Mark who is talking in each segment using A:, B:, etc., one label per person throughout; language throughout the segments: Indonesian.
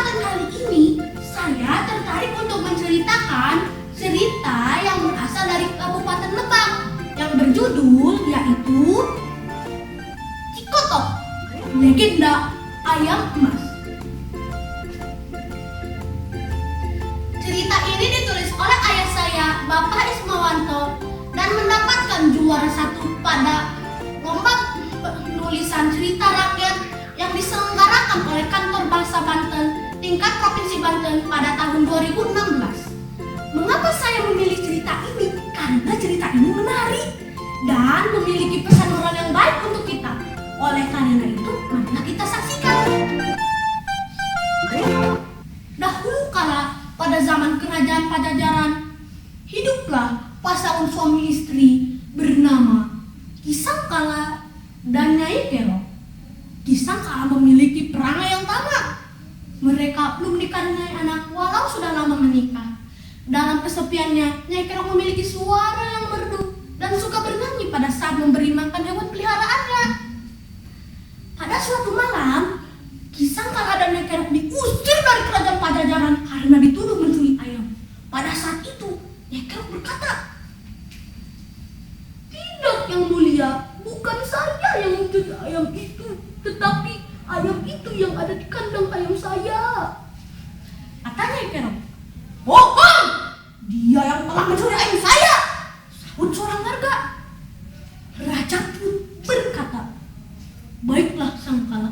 A: kesempatan kali ini, saya tertarik untuk menceritakan cerita yang berasal dari Kabupaten Lebak yang berjudul yaitu Cikotok, Legenda Ayam Emas. Cerita ini ditulis oleh ayah saya, Bapak Ismawanto, dan mendapatkan juara 1 pada lomba penulisan cerita rakyat yang diselenggarakan oleh Kantor Bahasa Banten tingkat Provinsi Banten pada tahun 2016. Mengapa saya memilih cerita ini? Karena cerita ini menarik dan memiliki pesan moral yang baik untuk kita. Oleh karena itu, marilah kita saksikan. Dahulu kala pada zaman kerajaan Pajajaran, hiduplah pasangan suami istri bernama Kisangkala dan Nyai Kero. Kisangkala memiliki perangai yang tamak. Mereka belum dikaruniai anak walau sudah lama menikah. Dalam kesepiannya, Nyai Kero memiliki suara yang merdu dan suka bernyanyi pada saat memberi makan hewan peliharaannya. Pada suatu malam, Kisangkala dan Nyai Kero diusir dari kerajaan Pajajaran karena dituduh mencuri ayam. Pada saat itu, Nyai Kero berkata, "Tidak, Yang Mulia, bukan saya yang mencuri ayam itu, tetapi ayam itu yang ada di kandang ayam saya." Kata Nyai Kero, "Bohong! Dia yang telah mencuri ayam saya!" sahut seorang warga. Raja pun berkata, "Baiklah Sangkala,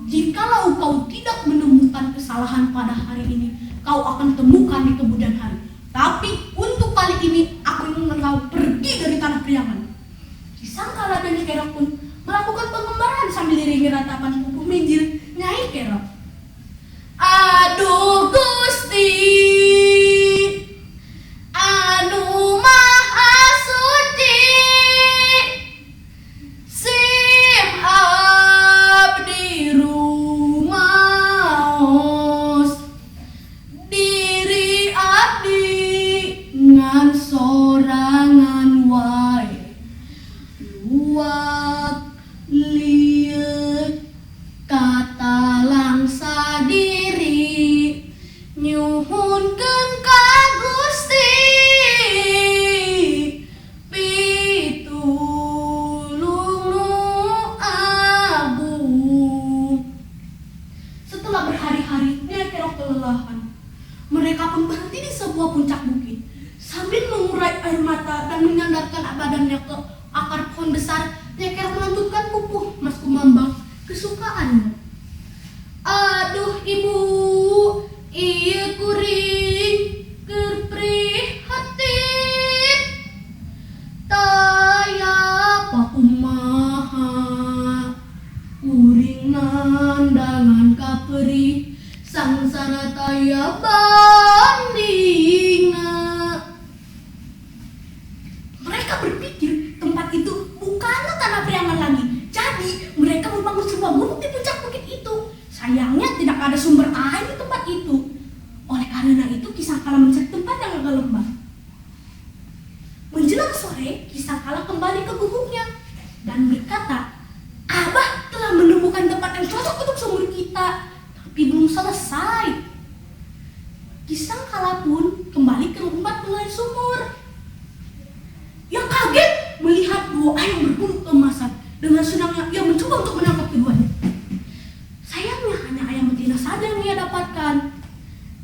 A: jikalau kau tidak menemukan kesalahan pada hari ini, kau akan temukan di kemudian hari. Tapi untuk kali ini, aku ingin kau pergi dari tanah Priangan." Kisangkala dan Nyai Kero pun melakukan pengembaraan sambil diiringi ratapan pupuh minjil Nyai Kero. "Aduh Gusti, anu maha suci, sim abdi rumaos, diri abdi ngan sorangan wae, luak lieu kata langsa diri, nyuhunkeun ka Gusti pitulung nu agung." Setelah berhari-hari Nyai Kero kelelahan, mereka pun berhenti di sebuah puncak bukit. Sambil mengurai air mata dan menyandarkan badannya ke akar pohon besar, Nyai Kero melantunkan pupuh Mas Kumambang kesukaannya. "Aduh Ibu, ieu kuring keur prihatin, taya pakumaha, kuring nandangan ka perih, sangsara taya bandingna." Mereka berpikir tempat itu bukanlah tanah Priangan lagi. Jadi mereka membangun sebuah gubuk di puncak bukit itu. Sayangnya tidak ada sumber air di tempat itu. Oleh karena itu, Kisangkala mencari tempat yang agak lembab. Menjelang sore, Kisangkala kembali ke gubuknya dan berkata, "Abah telah menemukan tempat yang cocok untuk sumur kita, tapi belum selesai." Kisangkala pun kembali ke tempat pengalir sumur. Ia kaget melihat 2 ayam berbulu keemasan. Dengan senangnya ia mencoba untuk menangkap keduanya. Sayangnya hanya ayam betina saja yang ia dapatkan.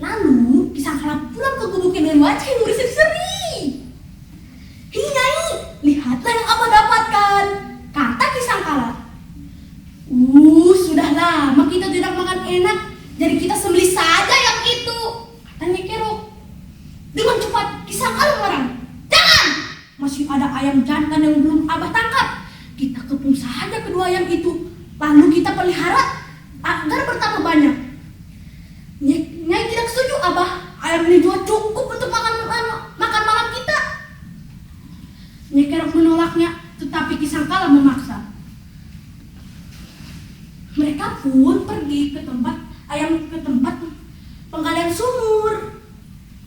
A: Lalu Kisangkala pulang ke gubuknya dengan wajah yang berseri-seri. "Hi Nyai, lihatlah yang Abah dapatkan," kata Kisangkala. Sudah lama kita tidak makan enak, jadi kita sembelih saja yang itu," kata Nyai Kero. Dengan cepat Kisangkala marah. "Jangan! Masih ada ayam jantan yang belum Abah tangkap. Kita kepung saja kedua ayam itu, lalu kita pelihara agar bertambah banyak." Nyai tidak setuju, "Abah. Ayam ini juga cukup untuk makan malam kita." Nyai Kero menolaknya, tetapi Kisangkala memaksa. Mereka pun pergi ke tempat penggalian sumur.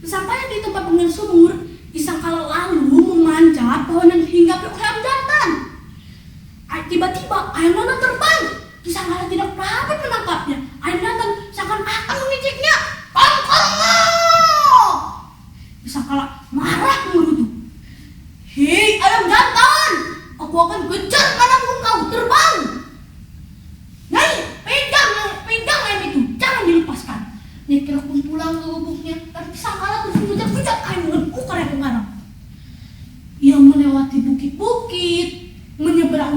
A: Sampai di tempat penggalian sumur, Kisangkala lalu memanjat pohon yang dihinggapi oleh ayam jantan. Tiba-tiba ayam jantan terbang. Kisangkala tidak dapat menangkapnya. Ayam jantan seakan akan mengejeknya.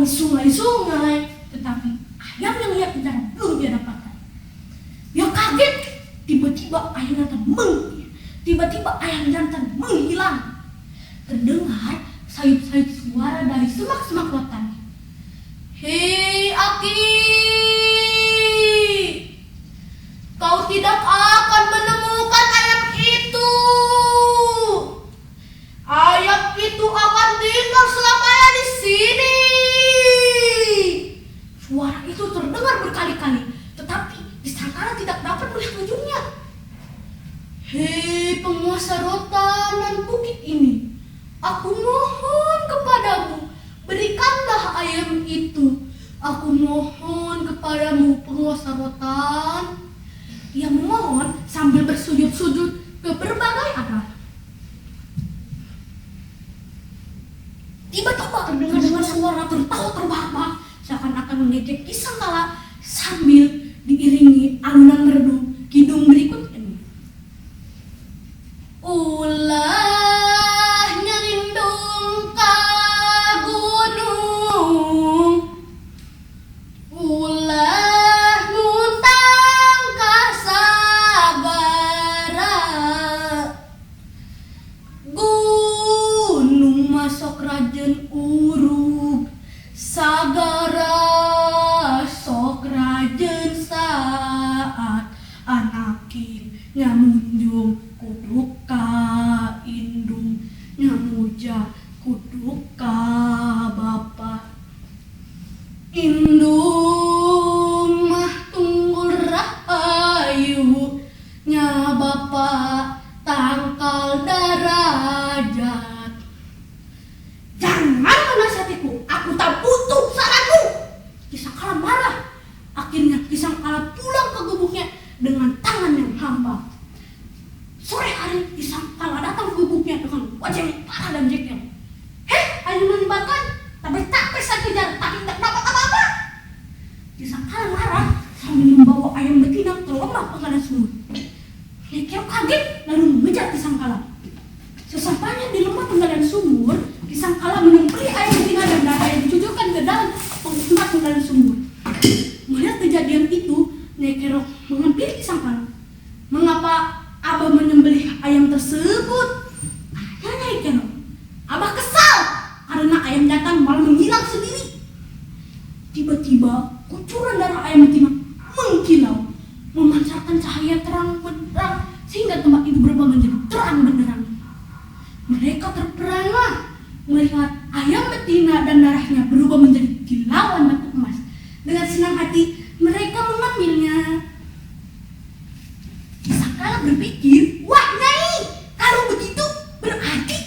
A: menyeberangi sungai-sungai, tetapi ayam yang ia kejar belum dia dapatkan. Dia kaget, tiba-tiba ayam jantan menghilang. Terdengar sayup-sayup suara dari semak-semak lautan. Hei Aki, kau tidak akan menemukan ayam itu. Ayam itu akan tinggal selamanya di sini. Suara itu terdengar berkali-kali, tetapi Kisangkala tidak dapat melihat ujungnya. Hei penguasa rotan dan bukit ini, aku mohon kepadamu, berikanlah ayam itu. Aku mohon kepadamu, penguasa rotan. Ia memohon sambil bersujud-sujud ke berbagai arah. Tiba-tiba terdengar suara tertawa terbahak-bahak, seakan-akan mengejek Kisangkala sambil diiringi alunan merdu kidung berikut ini. Ulah nyelindung ka gunung, ulah nguntang ka sagara, gunung masuk rajen urug, sagara sok rajen saat anakin nyamunjung kuduk ka indung, nyamuja kuduk ka bapa. Indung mah tunggul rahayu, nya bapa tangkal darajat. Jangan menasihatiku, aku tak butuh saranmu. Kisangkala marah. Akhirnya Kisangkala pulang ke gubuknya dengan tangan yang hampa. Sore hari Kisangkala datang ke gubuknya dengan wajah yang parah dan jengkel. Heh, ayo menimbakan, tapi saya kejar, tapi tidak dapat apa-apa. Kisangkala marah sambil membawa ayam betina ke lembah Penggalan Sumur. Nyai Keok kaget lalu mengejar Kisangkala. Sesampainya di lembah Penggalan Sumur, Kisangkala menyembelih ayam betina dan darah yang dicucurkan ke dalam tempat Penggalan Sumur. Melihat kejadian itu, Nyai Keok menghampiri Kisangkala. Mengapa Abah menyembelih ayam tersebut? Tanya Nyai Keok. Abah kesal karena ayam jantan malah menghilang sendiri. Tiba-tiba kucuran darah ayam betina mengkilau, memancarkan cahaya terang benderang sehingga tempat itu berubah menjadi terang benderang. Mereka terperangah melihat ayam betina dan darahnya berubah menjadi kilauan batu emas. Dengan senang hati mereka mengambilnya. Kisangkala berpikir, wah Nyai, kalau begitu berarti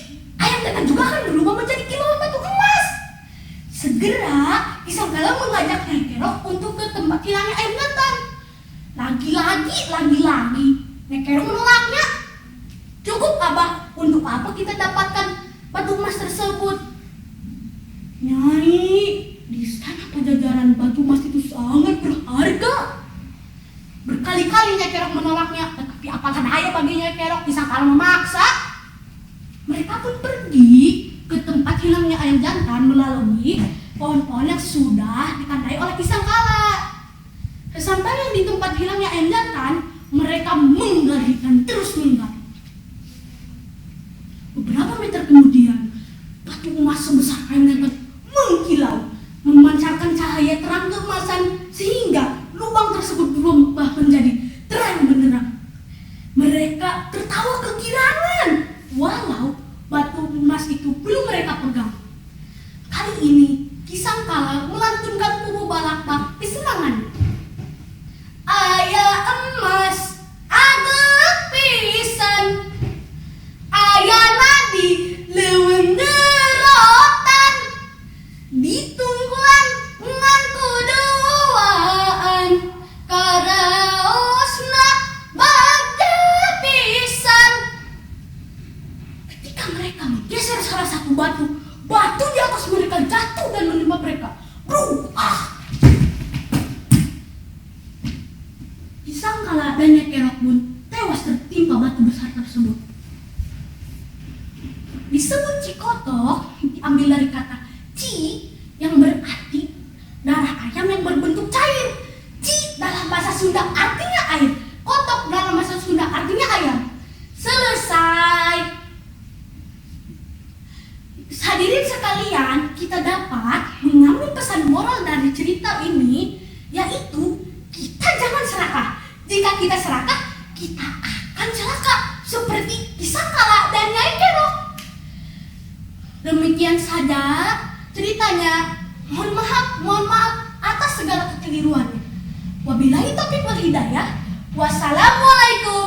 A: ayam jantan juga akan berubah menjadi kilauan batu emas. Segera Kisangkala mengajak Nyai Keok untuk ke tempat hilangnya ayam jantan. Lagi-lagi Nyai Keok menolaknya. Cukup Abah, untuk apa kita dapatkan batu emas tersebut? Nyai, di sana Pajajaran batu emas itu sangat berharga. Berkali-kali Nyai Keok menolaknya, tetapi apakah daya bagi Nyai Keok, Kisangkala memaksa. Mereka pun pergi ke tempat hilangnya ayam jantan melalui pohon-pohon yang sudah ditandai oleh Kisangkala. Sesampainya di tempat hilangnya ayam jantan, mereka menggali dan terus menggali. Beberapa meter kemudian, batu emas sebesar ayam jantan mengkilau, memancarkan cahaya terang keemasan sehingga lubang tersebut berubah menjadi terang benderang. Mereka tertawa kegirangan, walau batu emas itu belum mereka pegang. Kali ini Kisangkala melantunkan kubu balak-bak kesenangan. Aya emas ageng pisan, aya nadi leuweung derotan, ditungguan ngan kuduaan, karaosna bagja pisan. Ketika mereka menggeser salah satu batu di atas mereka jatuh dan menimpa mereka. Kisangkala dan Nyai Keok pun tewas tertimpa batu besar tersebut. Disebut Cikotok diambil dari kata ci yang berarti pesan moral dari cerita ini yaitu kita jangan serakah. Jika kita serakah, kita akan celaka seperti kisah Kala dan Nyai Kero. Demikian saja ceritanya. Mohon maaf atas segala kekeliruannya. Wabillahi taufiq wal hidayah. Wassalamualaikum